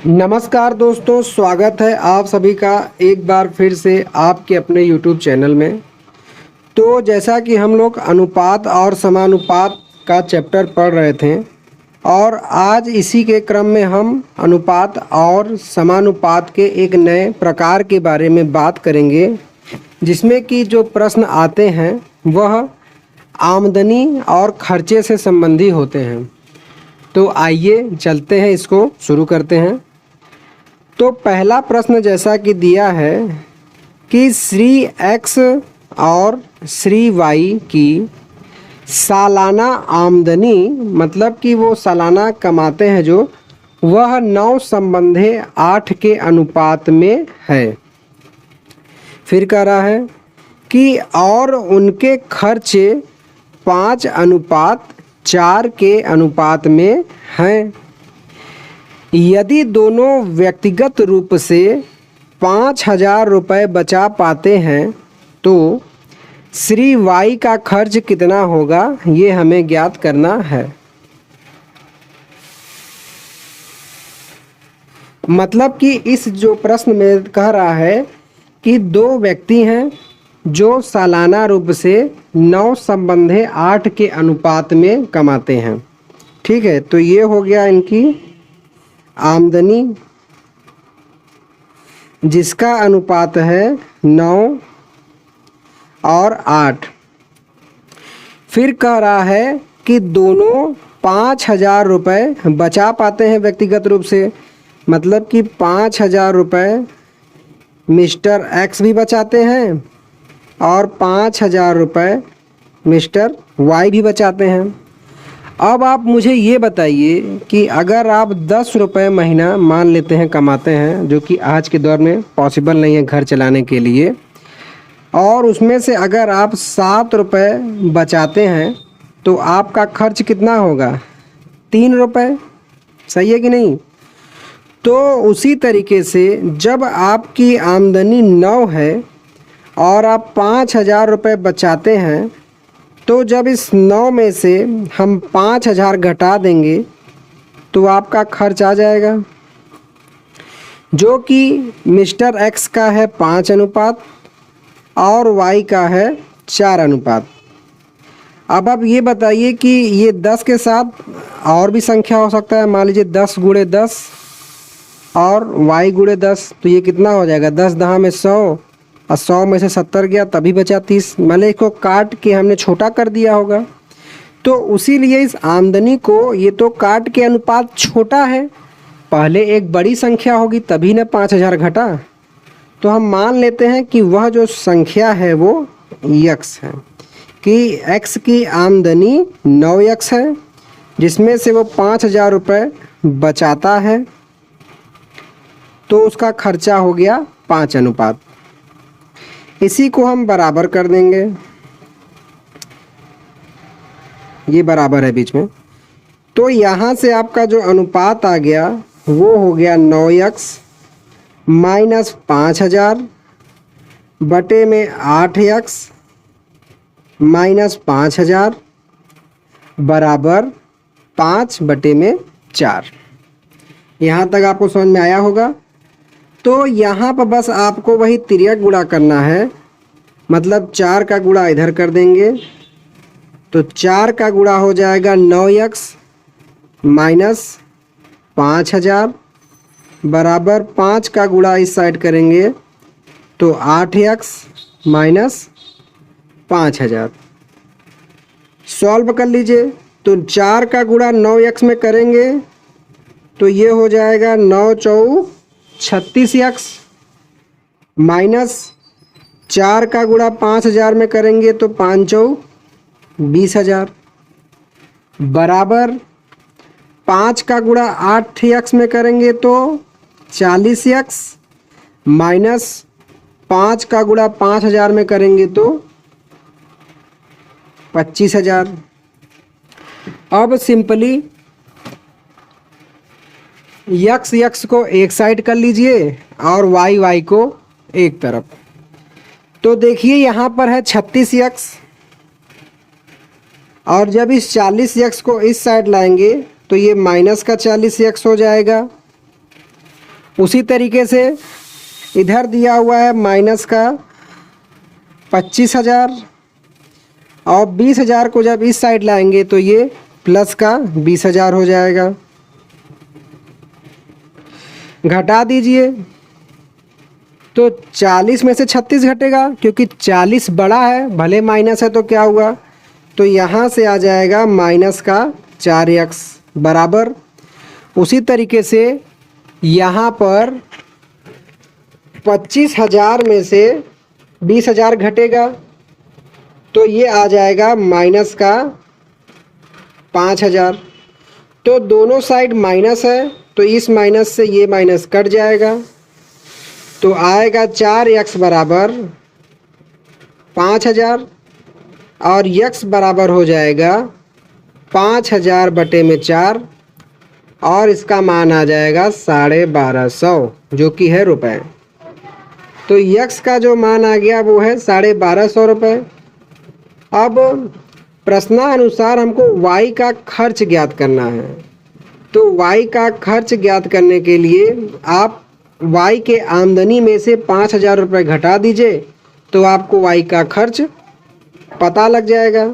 नमस्कार दोस्तों, स्वागत है आप सभी का एक बार फिर से आपके अपने YouTube चैनल में। तो जैसा कि हम लोग अनुपात और समानुपात का चैप्टर पढ़ रहे थे और आज इसी के क्रम में हम अनुपात और समानुपात के एक नए प्रकार के बारे में बात करेंगे, जिसमें कि जो प्रश्न आते हैं वह आमदनी और खर्चे से संबंधी होते हैं। तो आइए चलते हैं, इसको शुरू करते हैं। तो पहला प्रश्न जैसा कि दिया है कि श्री एक्स और श्री वाई की सालाना आमदनी, मतलब कि वो सालाना कमाते हैं जो, वह 9:8 के अनुपात में है। फिर कह रहा है कि और उनके खर्चे 5:4 के अनुपात में हैं। यदि दोनों व्यक्तिगत रूप से 5,000 रुपये बचा पाते हैं तो श्री वाई का खर्च कितना होगा, ये हमें ज्ञात करना है। मतलब कि इस जो प्रश्न में कह रहा है कि दो व्यक्ति हैं जो सालाना रूप से 9:8 के अनुपात में कमाते हैं। ठीक है, तो ये हो गया इनकी आमदनी, जिसका अनुपात है 9 और 8। फिर कह रहा है कि दोनों 5,000 रुपये बचा पाते हैं व्यक्तिगत रूप से, मतलब कि 5,000 रुपये मिस्टर एक्स भी बचाते हैं और 5,000 रुपये मिस्टर वाई भी बचाते हैं। अब आप मुझे ये बताइए कि अगर आप 10 रुपये महीना मान लेते हैं कमाते हैं, जो कि आज के दौर में पॉसिबल नहीं है घर चलाने के लिए, और उसमें से अगर आप 7 रुपये बचाते हैं तो आपका खर्च कितना होगा? 3 रुपये। सही है कि नहीं? तो उसी तरीके से जब आपकी आमदनी 9 है और आप 5,000 रुपये बचाते हैं, तो जब इस 9 में से हम 5,000 घटा देंगे तो आपका खर्च आ जाएगा, जो कि मिस्टर एक्स का है 5 अनुपात और वाई का है 4 अनुपात। अब आप ये बताइए कि ये 10 के साथ और भी संख्या हो सकता है। मान लीजिए 10 × 10 और वाई × 10, तो ये कितना हो जाएगा? 10 10 में 100 और 100 में से 70 गया, तभी बचा 30। मतलब इसको काट के हमने छोटा कर दिया होगा। तो उसी लिए इस आमदनी को, ये तो काट के अनुपात छोटा है, पहले एक बड़ी संख्या होगी तभी ना 5,000 घटा। तो हम मान लेते हैं कि वह जो संख्या है वो यक्स है, कि एक्स की आमदनी 9 यक्स है, जिसमें से वो 5,000 रुपये बचाता है, तो उसका खर्चा हो गया 5 अनुपात। इसी को हम बराबर कर देंगे, ये बराबर है बीच में। तो यहाँ से आपका जो अनुपात आ गया वो हो गया 9x माइनस 5,000 बटे में 8x माइनस 5,000 बराबर 5/4। यहाँ तक आपको समझ में आया होगा। तो यहाँ पर बस आपको वही तिर्यक गुणा करना है, मतलब 4 का गुणा इधर कर देंगे, तो 4 का गुणा हो जाएगा 9x माइनस 5,000 बराबर 5 का गुणा इस साइड करेंगे तो 8x माइनस 5,000। सॉल्व कर लीजिए, तो 4 का गुणा 9x में करेंगे तो ये हो जाएगा 9 चौक 36x माइनस 4 का गुणा 5,000 में करेंगे तो 5 चौक 20,000 बराबर 5 का गुणा 8x में करेंगे तो 40x माइनस 5 का गुणा 5,000 में करेंगे तो 25,000। अब सिंपली यक्स यक्स को एक साइड कर लीजिए और वाई वाई को एक तरफ। तो देखिए यहाँ पर है 36x, और जब इस 40x को इस साइड लाएंगे तो ये माइनस का 40x हो जाएगा उसी तरीके से इधर दिया हुआ है माइनस का 25,000 और 20,000 को जब इस साइड लाएंगे तो ये प्लस का 20,000 हो जाएगा। घटा दीजिए तो 40 में से 36 घटेगा, क्योंकि 40 बड़ा है, भले माइनस है तो क्या हुआ, तो यहाँ से आ जाएगा माइनस का 4x बराबर। उसी तरीके से यहाँ पर 25,000 में से 20,000 घटेगा तो ये आ जाएगा माइनस का 5,000। तो दोनों साइड माइनस है तो इस माइनस से ये माइनस कट जाएगा, तो आएगा 4x बराबर 5,000 और x बराबर हो जाएगा 5,000 बटे में 4 और इसका मान आ जाएगा 1250 जो कि है रुपए। तो x का जो मान आ गया वो है 1250 रुपये। अब प्रश्नानुसार हमको y का खर्च ज्ञात करना है, तो y का खर्च ज्ञात करने के लिए आप y के आमदनी में से 5,000 रुपये घटा दीजिए तो आपको y का खर्च पता लग जाएगा।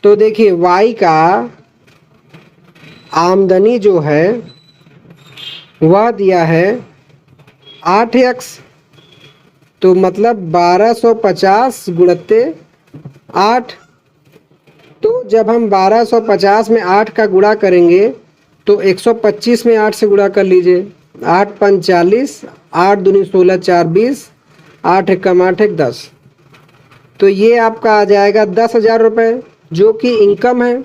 तो देखिए y का आमदनी जो है वह दिया है 8x, तो मतलब 1250 गुणित 8। तो जब हम 1250 में 8 का गुणा करेंगे तो 125 में 8 से गुणा कर लीजिए। 8 पंच 40, 8 दूनी 16, 4 20, 8 एकम 8 एक 10। तो ये आपका आ जाएगा 10,000 रुपये जो कि इनकम है।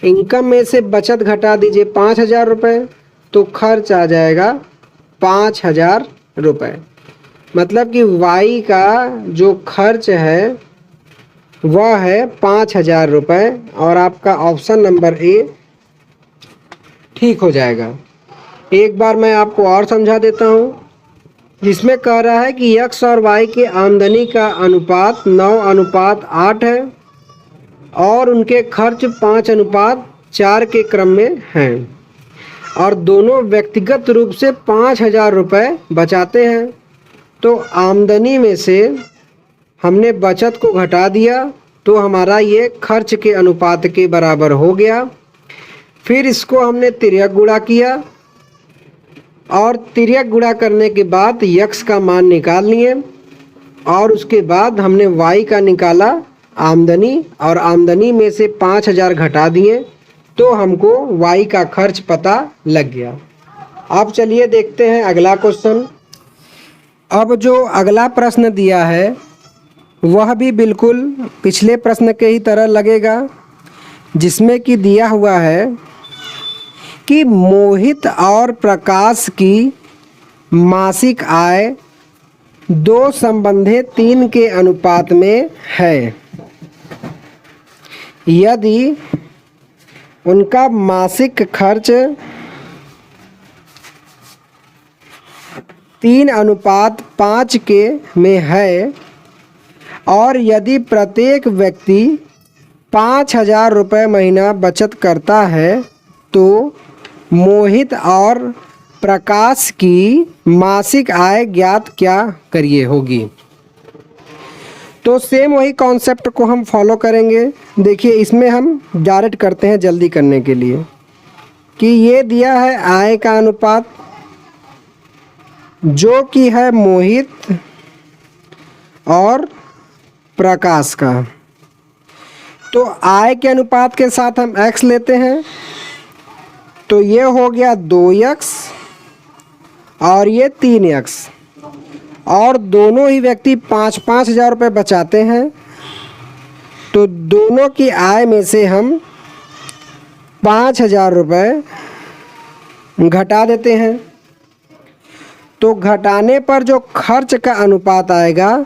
इनकम में से बचत घटा दीजिए 5,000 रुपये, तो खर्च आ जाएगा 5,000 रुपये। मतलब कि y का जो खर्च है वह है 5,000 रुपये और आपका ऑप्शन नंबर ए ठीक हो जाएगा। एक बार मैं आपको और समझा देता हूँ, जिसमें कह रहा है कि x और y के आमदनी का अनुपात 9:8 है और उनके खर्च 5:4 के क्रम में हैं और दोनों व्यक्तिगत रूप से 5,000 रुपये बचाते हैं। तो आमदनी में से हमने बचत को घटा दिया तो हमारा ये खर्च के अनुपात के बराबर हो गया। फिर इसको हमने तिर्यक गुणा किया और तिर्यक गुणा करने के बाद x का मान निकाल लिए और उसके बाद हमने y का निकाला आमदनी और आमदनी में से 5,000 घटा दिए तो हमको y का खर्च पता लग गया। अब चलिए देखते हैं अगला क्वेश्चन। अब जो अगला प्रश्न दिया है वह भी बिल्कुल पिछले प्रश्न के ही तरह लगेगा, जिसमें कि दिया हुआ है कि मोहित और प्रकाश की मासिक आय 2:3 के अनुपात में है। यदि उनका मासिक खर्च 3:5 के में है और यदि प्रत्येक व्यक्ति 5,000 रुपये महीना बचत करता है तो मोहित और प्रकाश की मासिक आय ज्ञात क्या करिए होगी। तो सेम वही कॉन्सेप्ट को हम फॉलो करेंगे। देखिए इसमें हम डायरेक्ट करते हैं जल्दी करने के लिए कि ये दिया है आय का अनुपात जो कि है मोहित और प्रकाश का। तो आय के अनुपात के साथ हम x लेते हैं तो ये हो गया 2x और ये 3x और दोनों ही व्यक्ति 5,000 रुपये बचाते हैं तो दोनों की आय में से हम 5,000 रुपये घटा देते हैं। तो घटाने पर जो खर्च का अनुपात आएगा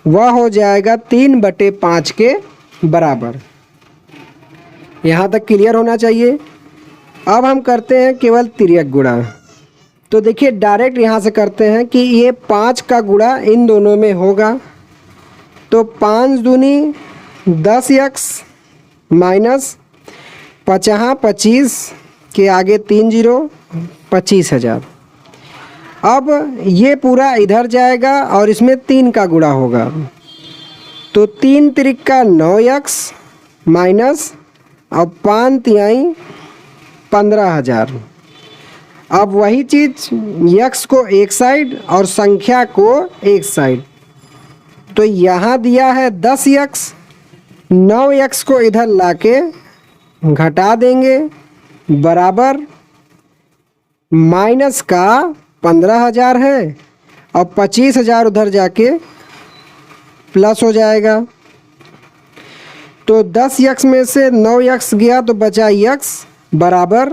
वह हो जाएगा 3/5 के बराबर। यहाँ तक क्लियर होना चाहिए। अब हम करते हैं केवल तिर्यक गुणा। तो देखिए डायरेक्ट यहाँ से करते हैं कि ये 5 का गुणा इन दोनों में होगा तो 5 दूनी 10x माइनस 25 के आगे 3 जीरो 25,000। अब ये पूरा इधर जाएगा और इसमें 3 का गुणा होगा, तो 3 त्रिका 9x माइनस अब 5 तिहाई 15,000। अब वही चीज़ x को एक साइड और संख्या को एक साइड, तो यहाँ दिया है 10x, 9x को इधर लाके घटा देंगे बराबर माइनस का 15,000 है और 25,000 उधर जाके प्लस हो जाएगा। तो 10x में से 9x गया तो बचा x बराबर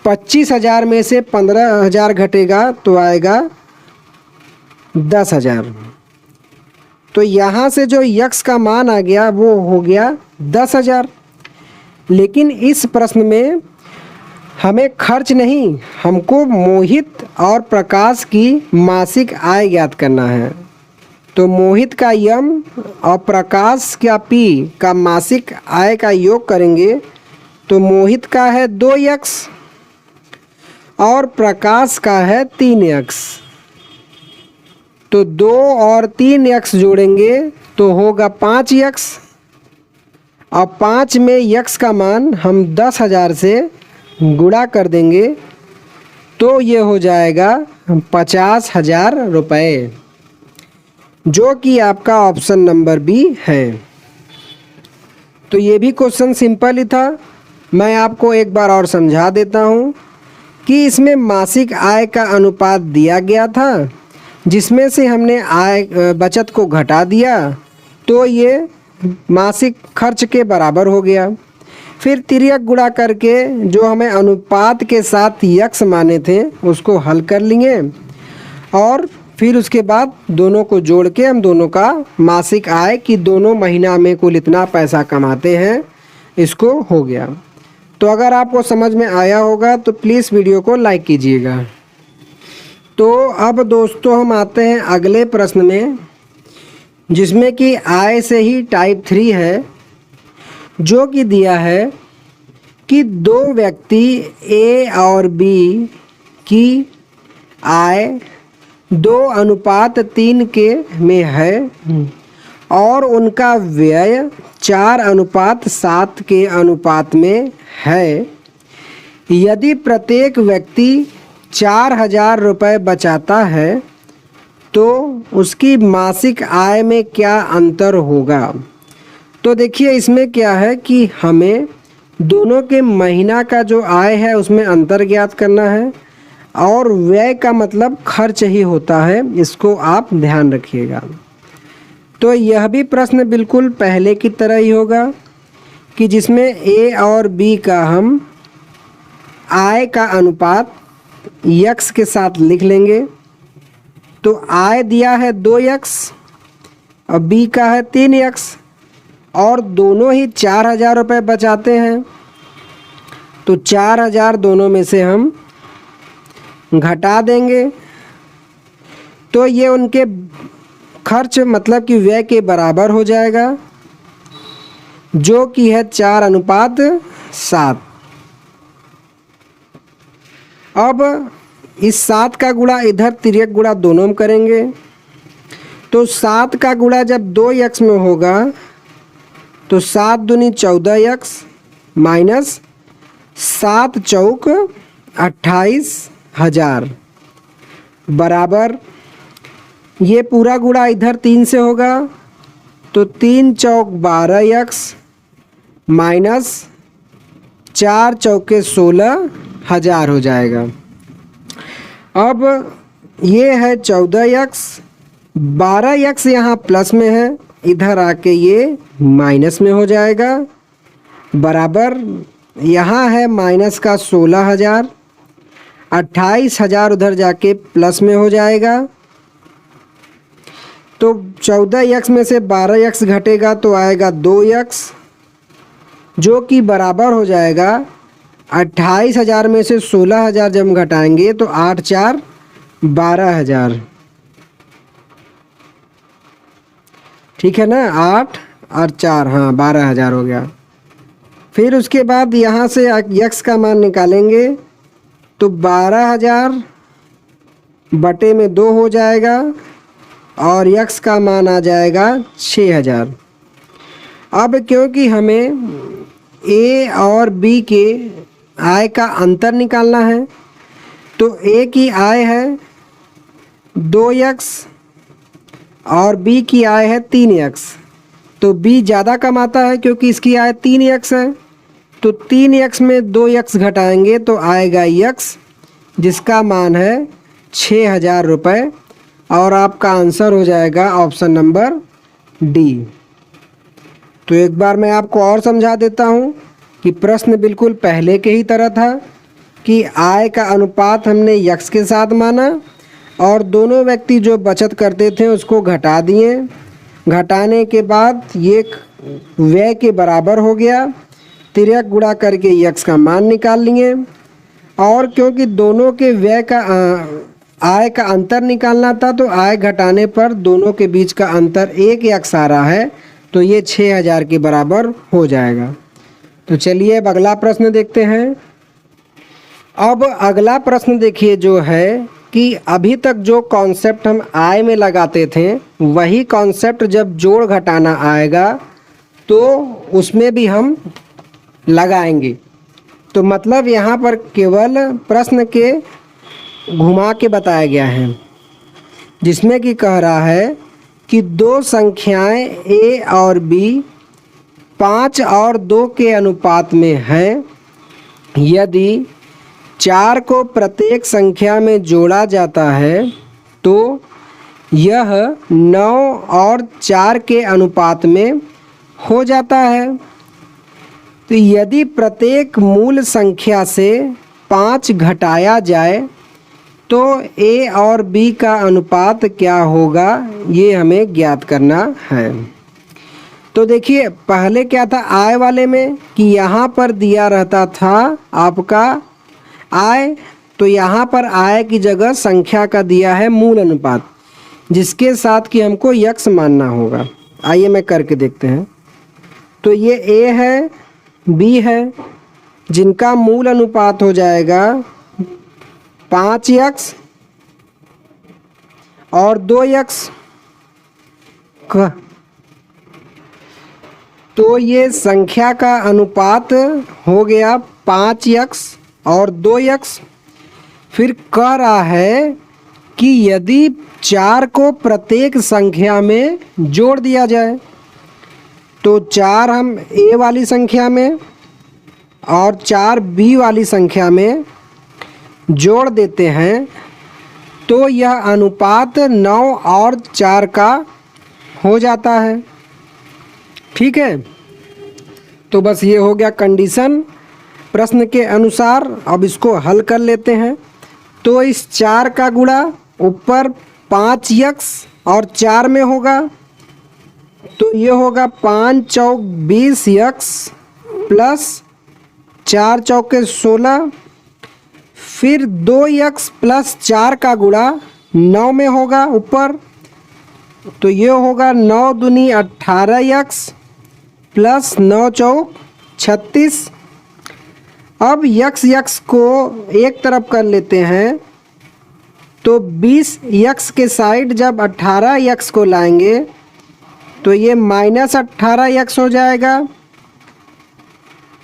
25,000 में से 15,000 घटेगा तो आएगा 10,000। तो यहाँ से जो x का मान आ गया वो हो गया 10,000। लेकिन इस प्रश्न में हमें खर्च नहीं, हमको मोहित और प्रकाश की मासिक आय ज्ञात करना है। तो मोहित का यम और प्रकाश का पी का मासिक आय का योग करेंगे तो मोहित का है 2x और प्रकाश का है 3x। तो 2 और 3x जोड़ेंगे तो होगा 5x और 5 में x का मान हम 10,000 से गुणा कर देंगे तो ये हो जाएगा 50,000 रुपये, जो कि आपका ऑप्शन नंबर बी है। तो ये भी क्वेश्चन सिंपल ही था। मैं आपको एक बार और समझा देता हूँ कि इसमें मासिक आय का अनुपात दिया गया था, जिसमें से हमने आय बचत को घटा दिया तो ये मासिक खर्च के बराबर हो गया। फिर तिर्यक गुणा करके जो हमें अनुपात के साथ यक्स माने थे उसको हल कर लिए और फिर उसके बाद दोनों को जोड़ के हम दोनों का मासिक आय कि दोनों महीना में कुल इतना पैसा कमाते हैं इसको हो गया। तो अगर आपको समझ में आया होगा तो प्लीज़ वीडियो को लाइक कीजिएगा। तो अब दोस्तों हम आते हैं अगले प्रश्न में, जिसमें कि आय से ही टाइप 3 है, जो कि दिया है कि 2 व्यक्ति ए और बी की आय 2:3 के में है और उनका व्यय 4:7 के अनुपात में है। यदि प्रत्येक व्यक्ति 4,000 रुपये बचाता है तो उसकी मासिक आय में क्या अंतर होगा। तो देखिए इसमें क्या है कि हमें दोनों के महीना का जो आय है उसमें अंतर ज्ञात करना है और व्यय का मतलब खर्च ही होता है, इसको आप ध्यान रखिएगा। तो यह भी प्रश्न बिल्कुल पहले की तरह ही होगा कि जिसमें ए और बी का हम आय का अनुपात x के साथ लिख लेंगे। तो आय दिया है 2x और बी का है 3x और दोनों ही 4,000 रुपये बचाते हैं, तो 4,000 दोनों में से हम घटा देंगे तो ये उनके खर्च मतलब कि व्यय के बराबर हो जाएगा, जो कि है 4:7। अब इस 7 का गुणा इधर तिर्यक गुणा दोनों में करेंगे तो 7 का गुणा जब 2x में होगा तो 7 दूनी 14x माइनस 7 चौक 28,000 बराबर ये पूरा गुणा इधर 3 से होगा तो 3 चौक 12x माइनस 4 चौके 16,000 हो जाएगा। अब ये है 14x, 12x यहाँ प्लस में है, इधर आके ये माइनस में हो जाएगा बराबर यहाँ है माइनस का 16,000, 28,000 उधर जाके प्लस में हो जाएगा। तो 14x में से 12x घटेगा तो आएगा 2x, जो कि बराबर हो जाएगा 28,000 में से 16,000 जब हम घटाएंगे तो 8 4 12,000, ठीक है ना। 8 और 4 हाँ 12,000 हो गया। फिर उसके बाद यहाँ से x का मान निकालेंगे तो 12,000 बटे में 2 हो जाएगा और यक्स का मान आ जाएगा 6,000। अब क्योंकि हमें ए और बी के आय का अंतर निकालना है, तो ए की आय है 2x और बी की आय है 3x। तो बी ज़्यादा कमाता है क्योंकि इसकी आय 3x है, तो 3x में 2x घटाएंगे तो आएगा x, जिसका मान है 6,000 रुपये। और आपका आंसर हो जाएगा ऑप्शन नंबर डी। तो एक बार मैं आपको और समझा देता हूँ कि प्रश्न बिल्कुल पहले के ही तरह था कि आय का अनुपात हमने यक्स के साथ माना और दोनों व्यक्ति जो बचत करते थे उसको घटा दिए। घटाने के बाद ये व्यय के बराबर हो गया, तिर्यक गुणा करके यक्स का मान निकाल लिए। और क्योंकि दोनों के व्यय का आय का अंतर निकालना था, तो आय घटाने पर दोनों के बीच का अंतर 1 यक्स आ रहा है, तो ये 6,000 के बराबर हो जाएगा। तो चलिए अब अगला प्रश्न देखते हैं। अब अगला प्रश्न देखिए जो है कि अभी तक जो कॉन्सेप्ट हम आय में लगाते थे वही कॉन्सेप्ट जब जोड़ घटाना आएगा तो उसमें भी हम लगाएंगे। तो मतलब यहाँ पर केवल प्रश्न के घुमा के बताया गया है, जिसमें कि कह रहा है कि दो संख्याएं ए और बी 5 और 2 के अनुपात में हैं। यदि 4 को प्रत्येक संख्या में जोड़ा जाता है तो यह 9 और 4 के अनुपात में हो जाता है। तो यदि प्रत्येक मूल संख्या से 5 घटाया जाए तो ए और बी का अनुपात क्या होगा, ये हमें ज्ञात करना है। तो देखिए पहले क्या था आय वाले में कि यहाँ पर दिया रहता था आपका आय, तो यहाँ पर आय की जगह संख्या का दिया है मूल अनुपात, जिसके साथ कि हमको यक्स मानना होगा। आइए मैं करके देखते हैं। तो ये ए है, बी है, जिनका मूल अनुपात हो जाएगा 5x और 2x। तो ये संख्या का अनुपात हो गया 5x और 2x। फिर कह रहा है कि यदि 4 को प्रत्येक संख्या में जोड़ दिया जाए, तो 4 हम ए वाली संख्या में और 4 बी वाली संख्या में जोड़ देते हैं, तो यह अनुपात 9 और 4 का हो जाता है। ठीक है, तो बस ये हो गया कंडीशन प्रश्न के अनुसार। अब इसको हल कर लेते हैं। तो इस 4 का गुणा ऊपर 5x और 4 में होगा, तो ये होगा 5 चौक 20x प्लस 4 चौके 16। फिर 2x प्लस 4 का गुणा 9 में होगा ऊपर, तो ये होगा 9 दूनी 18x प्लस 9 चौक 36। अब यक्स को एक तरफ कर लेते हैं, तो 20x के साइड जब 18x को लाएंगे तो ये -18x हो जाएगा,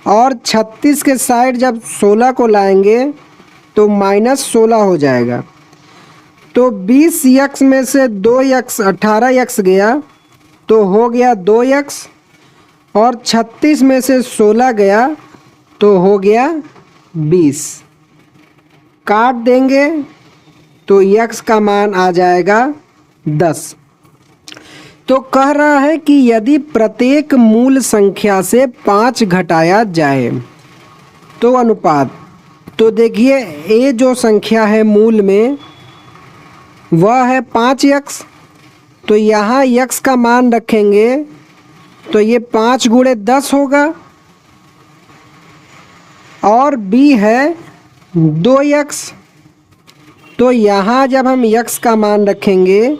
और 36 के साइड जब 16 को लाएंगे तो -16 हो जाएगा। तो 20x में से 2x 18x गया तो हो गया 2x, और 36 में से 16 गया तो हो गया 20। काट देंगे तो x का मान आ जाएगा 10। तो कह रहा है कि यदि प्रत्येक मूल संख्या से 5 घटाया जाए तो अनुपात, तो देखिए ए जो संख्या है मूल में वह है 5x, तो यहाँ x का मान रखेंगे तो ये 5 गुणे 10 होगा, और b है 2x, तो यहाँ जब हम x का मान रखेंगे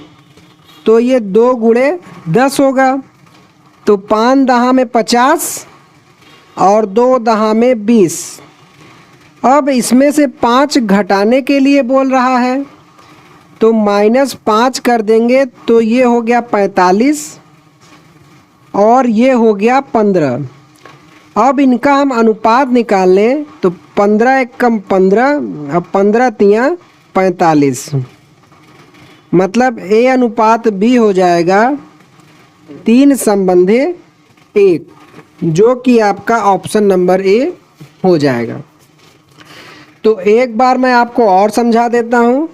तो ये 2 गुणे 10 होगा, तो 5 दहा में 50 और 2 दहा में 20। अब इसमें से 5 घटाने के लिए बोल रहा है, तो -5 कर देंगे तो ये हो गया 45 और ये हो गया 15। अब इनका हम अनुपात निकाल लें तो 15 एक कम 15, अब 15 तियाँ 45, मतलब A अनुपात B हो जाएगा 3/1, जो कि आपका ऑप्शन नंबर A हो जाएगा। तो एक बार मैं आपको और समझा देता हूँ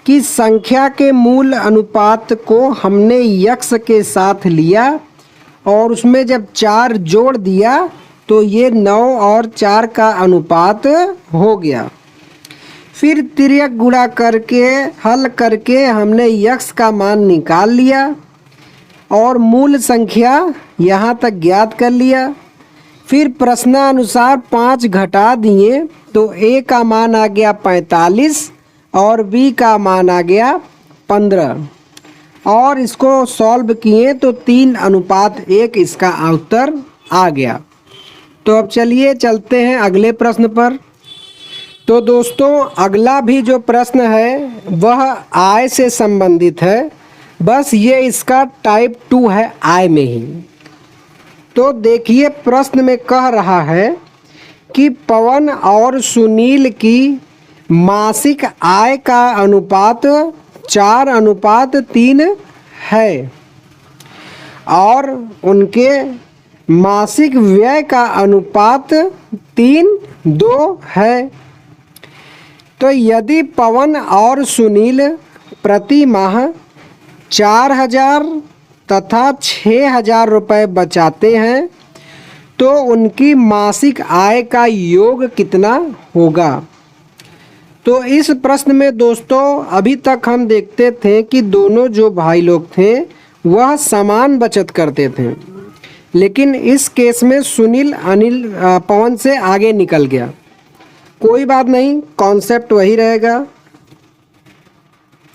कि संख्या के मूल अनुपात को हमने यक्स के साथ लिया और उसमें जब 4 जोड़ दिया तो ये 9 और 4 का अनुपात हो गया। फिर तिर्यक गुणा करके हल करके हमने यक्स का मान निकाल लिया और मूल संख्या यहाँ तक ज्ञात कर लिया। फिर प्रश्नानुसार 5 घटा दिए तो A का मान आ गया 45 और B का मान आ गया 15 और इसको सॉल्व किए तो 3:1 इसका उत्तर आ गया। तो अब चलिए चलते हैं अगले प्रश्न पर। तो दोस्तों अगला भी जो प्रश्न है वह आय से संबंधित है, बस ये इसका टाइप 2 है आय में ही। तो देखिए प्रश्न में कह रहा है कि पवन और सुनील की मासिक आय का अनुपात 4:3 है और उनके मासिक व्यय का अनुपात 3:2 है। तो यदि पवन और सुनील प्रति माह 4,000 तथा 6,000 रुपये बचाते हैं तो उनकी मासिक आय का योग कितना होगा। तो इस प्रश्न में दोस्तों अभी तक हम देखते थे कि दोनों जो भाई लोग थे वह समान बचत करते थे, लेकिन इस केस में सुनील पवन से आगे निकल गया। कोई बात नहीं, कॉन्सेप्ट वही रहेगा।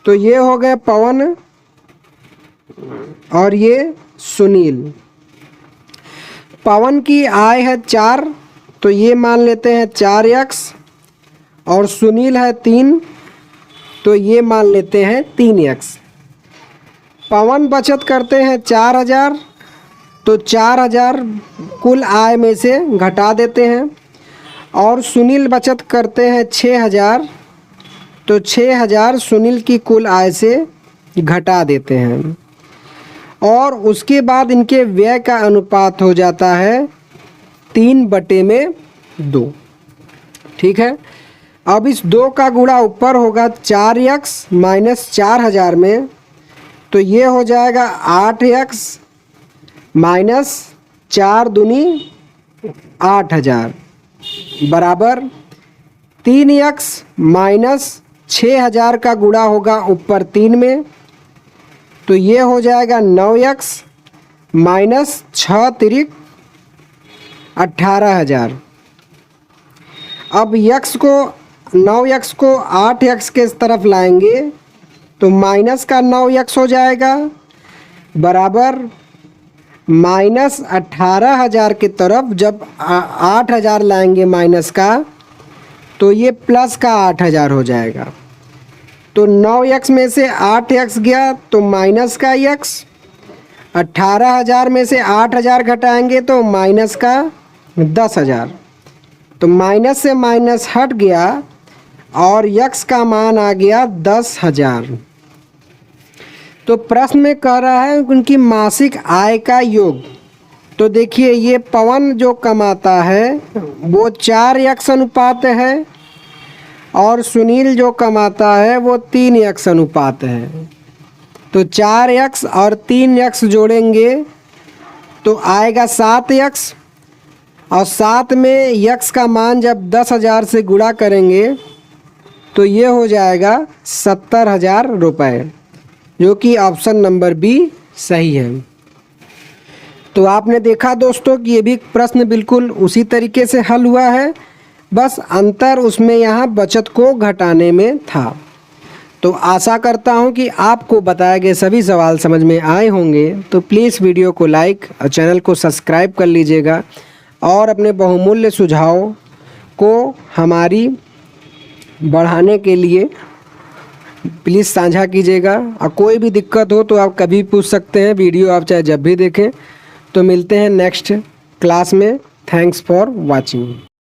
तो ये हो गए पवन और ये सुनील। पवन की आय है 4, तो ये मान लेते हैं 4x और सुनील है 3, तो ये मान लेते हैं 3x। पवन बचत करते हैं 4,000, तो 4,000 कुल आय में से घटा देते हैं और सुनील बचत करते हैं 6,000, तो 6,000 सुनील की कुल आय से घटा देते हैं और उसके बाद इनके व्यय का अनुपात हो जाता है 3/2। ठीक है, अब इस 2 का गुणा ऊपर होगा 4x माइनस 4,000 में, तो ये हो जाएगा 8x माइनस 4 दूनी 8,000 बराबर 3x माइनस 6,000 का गुणा होगा ऊपर 3 में, तो ये हो जाएगा 9x माइनस 6 तिरिक 18,000। अब x को 9x को 8x के तरफ लाएंगे तो माइनस का 9x हो जाएगा बराबर माइनस 18,000 की तरफ जब 8,000 लाएंगे माइनस का तो ये प्लस का 8,000 हो जाएगा। तो 9x में से 8x गया तो माइनस का x, 18,000 में से 8,000 घटाएंगे तो माइनस का 10,000, तो माइनस से माइनस हट गया और x का मान आ गया 10,000। तो प्रश्न में कह रहा है उनकी मासिक आय का योग। तो देखिए ये पवन जो कमाता है वो 4x अनुपात है और सुनील जो कमाता है वो 3x अनुपात है। तो 4x और 3x जोड़ेंगे तो आएगा 7x और 7 में x का मान जब 10,000 से गुणा करेंगे तो ये हो जाएगा 70,000 रुपये, जो कि ऑप्शन नंबर बी सही है। तो आपने देखा दोस्तों कि ये भी प्रश्न बिल्कुल उसी तरीके से हल हुआ है, बस अंतर उसमें यहाँ बचत को घटाने में था। तो आशा करता हूँ कि आपको बताए गए सभी सवाल समझ में आए होंगे। तो प्लीज़ वीडियो को लाइक और चैनल को सब्सक्राइब कर लीजिएगा और अपने बहुमूल्य सुझाव को हमारी बढ़ाने के लिए प्लीज़ साझा कीजिएगा। और कोई भी दिक्कत हो तो आप कभी पूछ सकते हैं, वीडियो आप चाहे जब भी देखें। तो मिलते हैं नेक्स्ट क्लास में। Thanks for watching.